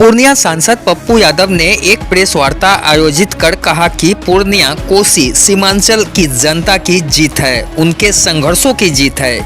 पूर्णिया सांसद पप्पू यादव ने एक प्रेस वार्ता आयोजित कर कहा कि पूर्णिया कोसी सीमांचल की जनता की जीत है, उनके संघर्षों की जीत है।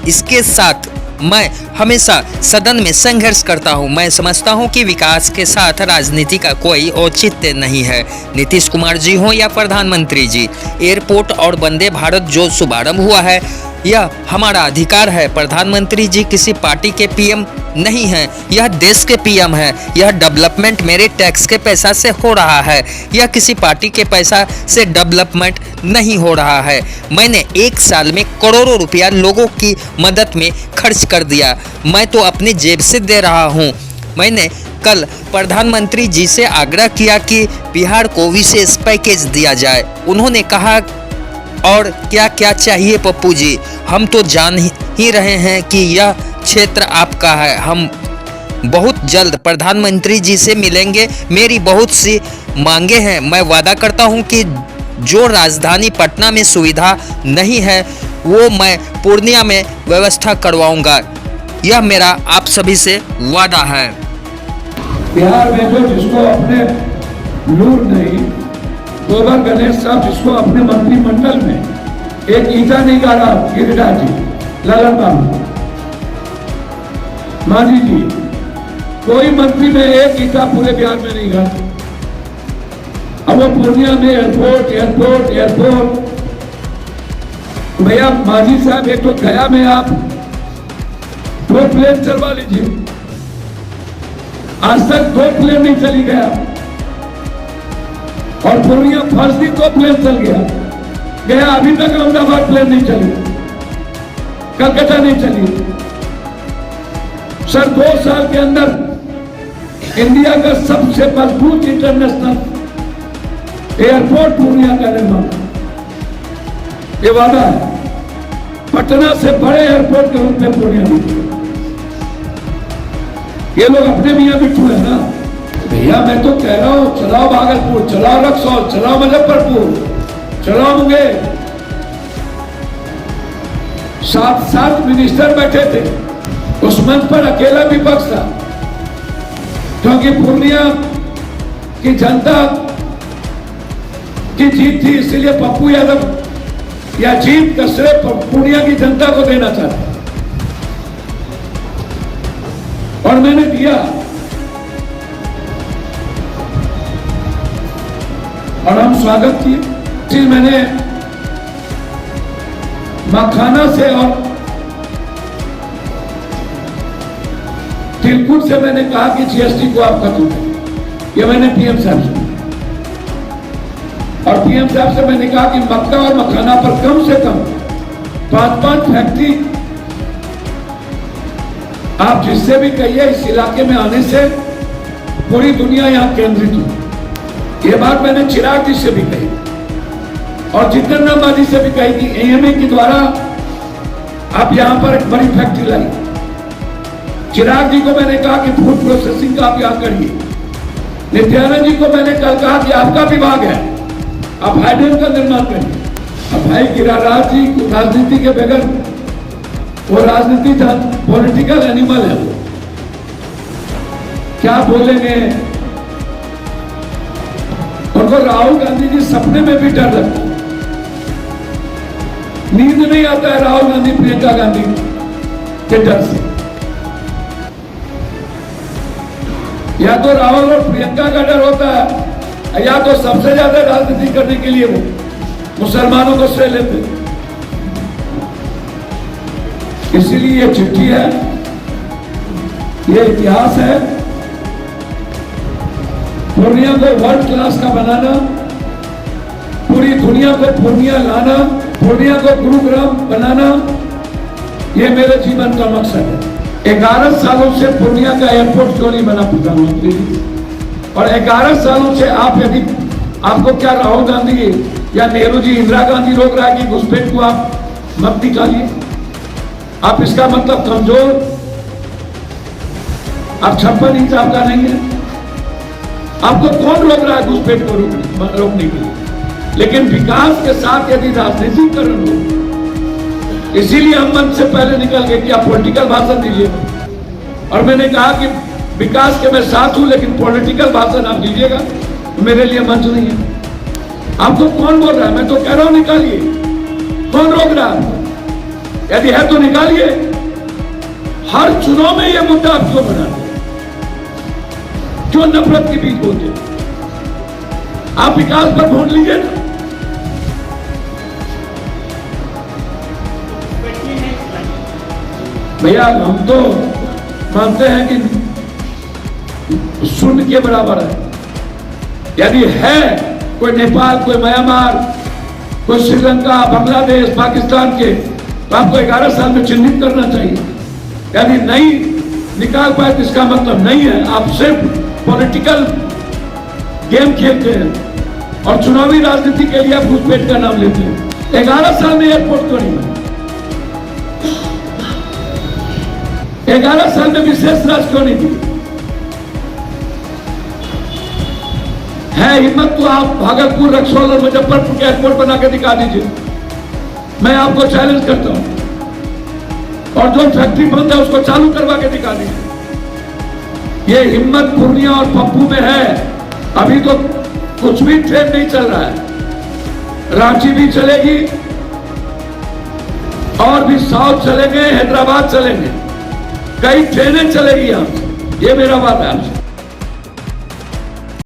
इसके साथ मैं हमेशा सदन में संघर्ष करता हूं। मैं समझता हूं कि विकास के साथ राजनीति का कोई औचित्य नहीं है। नीतीश कुमार जी हो या प्रधानमंत्री जी, एयरपोर्ट और वंदे भारत जो शुभारंभ हुआ है यह हमारा अधिकार है। प्रधानमंत्री जी किसी पार्टी के पीएम नहीं हैं, यह देश के पीएम है। यह डेवलपमेंट मेरे टैक्स के पैसा से हो रहा है, यह किसी पार्टी के पैसा से डेवलपमेंट नहीं हो रहा है। मैंने एक साल में करोड़ों रुपया लोगों की मदद में खर्च कर दिया। मैं तो अपनी जेब से दे रहा हूँ। मैंने कल प्रधानमंत्री जी से आग्रह किया कि बिहार को विशेष पैकेज दिया जाए। उन्होंने कहा और क्या क्या चाहिए पप्पू जी, हम तो जान ही रहे हैं कि यह क्षेत्र आपका है। हम बहुत जल्द प्रधानमंत्री जी से मिलेंगे। मेरी बहुत सी मांगे हैं। मैं वादा करता हूं कि जो राजधानी पटना में सुविधा नहीं है वो मैं पूर्णिया में व्यवस्था करवाऊंगा। यह मेरा आप सभी से वादा है। बिहार में जो जिसको अपने नूर नहीं, गोबर गणेश साहब जिसको अपने मंत्रिमंडल में एक ईटा नहीं गाड़ा, गिरिराज जी, ललन बाबू, मांझी जी, कोई मंत्री में एक ईटा पूरे बिहार में नहीं गाड़ा। अब वो पूर्णिया में एयरपोर्ट एयरपोर्ट एयरपोर्ट, भैया मांझी साहब एक तो गया में आप 2 प्लेन चलवा लीजिए। आज तक 2 प्लेन नहीं चली गया और पूर्णिया फर्स्ट दिन 2 प्लेन चल गया। अभी तक अहमदाबाद प्लेन नहीं चली, कलकत्ता नहीं चली। सर 2 साल के अंदर इंडिया का सबसे मजबूत इंटरनेशनल एयरपोर्ट पूर्णिया का निर्माण, ये वादा है। पटना से बड़े एयरपोर्ट के रूप में पूर्णिया में, ये लोग अपने मियां बिट्टू है ना भैया। मैं तो कह रहा हूं चलाओ भागलपुर, चलाओ रक्सौल, चलाओ मुजफ्फरपुर, चलाओ मुंगेर। 7 मिनिस्टर बैठे थे उस मंच पर, अकेला विपक्ष था, क्योंकि पूर्णिया की जनता की जीत थी। इसलिए पप्पू यादव या जीत का श्रेय पूर्णिया की जनता को देना चाहता और मैंने दिया। और हम स्वागत किए। मैंने मखाना से और तिलकुट से मैंने कहा कि जीएसटी को आप खत्म करें। ये मैंने पीएम साहब से, और पीएम साहब से मैंने कहा कि मक्का और मखाना पर कम से कम 5-5 फैक्ट्री आप जिससे भी कहिए इस इलाके में आने से पूरी दुनिया यहां केंद्रित हो। ये बात मैंने चिराग जी से भी कही और जितेंद्र राम जी से भी कही कि एएमए के द्वारा आप यहां पर एक बड़ी फैक्ट्री लाई। चिराग जी को मैंने कहा कि फूड प्रोसेसिंग का आप यहां करिए। नित्यानंद जी को मैंने कल कहा कि आपका विभाग है, आप हाइड्रोजन का निर्माण करिए। अब भाई गिरिराज जी राजनीति के बगैर, वो राजनीति पॉलिटिकल एनिमल है, वो क्या बोलेंगे। उनको राहुल गांधी जी सपने में भी डर लगता है, नींद नहीं आता है राहुल गांधी प्रियंका गांधी के डर से। या तो राहुल और प्रियंका का डर होता है, या तो सबसे ज्यादा राजनीति करने के लिए वो मुसलमानों को श्रेय लेते। इसीलिए ये चिट्ठी है, ये इतिहास है। पूर्णिया को वर्ल्ड क्लास का बनाना, पूरी दुनिया को पूर्णिया लाना, पूर्णिया को गुरुग्राम बनाना, ये मेरे जीवन का मकसद है। 11 सालों से पूर्णिया का एयरपोर्ट क्यों नहीं बना प्रधानमंत्री जी? और 11 सालों से आप यदि आपको क्या राहुल गांधी या नेहरू जी, इंदिरा गांधी रोक रहा है कि घुसपैठ को आप मत निकालिए? आप इसका मतलब कमजोर, आप 56 इंच आपका नहीं है। आपको कौन रोक रहा है घुसपैठ को रोकने के लिए? लेकिन विकास के साथ यदि राजनीतिकरण हो, इसीलिए हम मंच से पहले निकल गए कि आप पॉलिटिकल भाषण दीजिए। और मैंने कहा कि विकास के मैं साथ हूं, लेकिन पॉलिटिकल भाषण आप दीजिएगा मेरे लिए मंच नहीं है। आपको कौन बोल रहा है? मैं तो कह रहा हूं निकालिए, कौन रोक रहा है? यदि है तो निकालिए। हर चुनाव में यह मुद्दा आप क्यों बनाते हैं? क्यों नफरत के बीच बोलते हैं? आप विकास पर ढूंढ लीजिए ना। भैया हम तो मानते हैं कि शून्य के बराबर है। यदि है कोई नेपाल, कोई म्यांमार, कोई श्रीलंका, बांग्लादेश, पाकिस्तान के, तो आपको 11 साल में चिन्हित करना चाहिए। यदि नहीं निकाल पाए तो इसका मतलब नहीं है आप सिर्फ पॉलिटिकल गेम खेलते हैं और चुनावी राजनीति के लिए आप घुसपैठ का नाम लेते हैं। 11 साल में एयरपोर्ट क्यों नहीं बना? 11 साल में विशेष राज क्यों नहीं दी? है हिम्मत तो आप भागलपुर, रक्सौल और मुजफ्फरपुर के एयरपोर्ट बना के दिखा दीजिए। मैं आपको चैलेंज करता हूं। और जो फैक्ट्री बंद है उसको चालू करवा के दिखा दीजिए। ये हिम्मत पूर्णिया और पप्पू में है। अभी तो कुछ भी ट्रेन नहीं चल रहा है। रांची भी चलेगी और भी साउथ चलेंगे, हैदराबाद चलेंगे, कई ट्रेनें चलेगी। यहां ये मेरा बात है आपसे।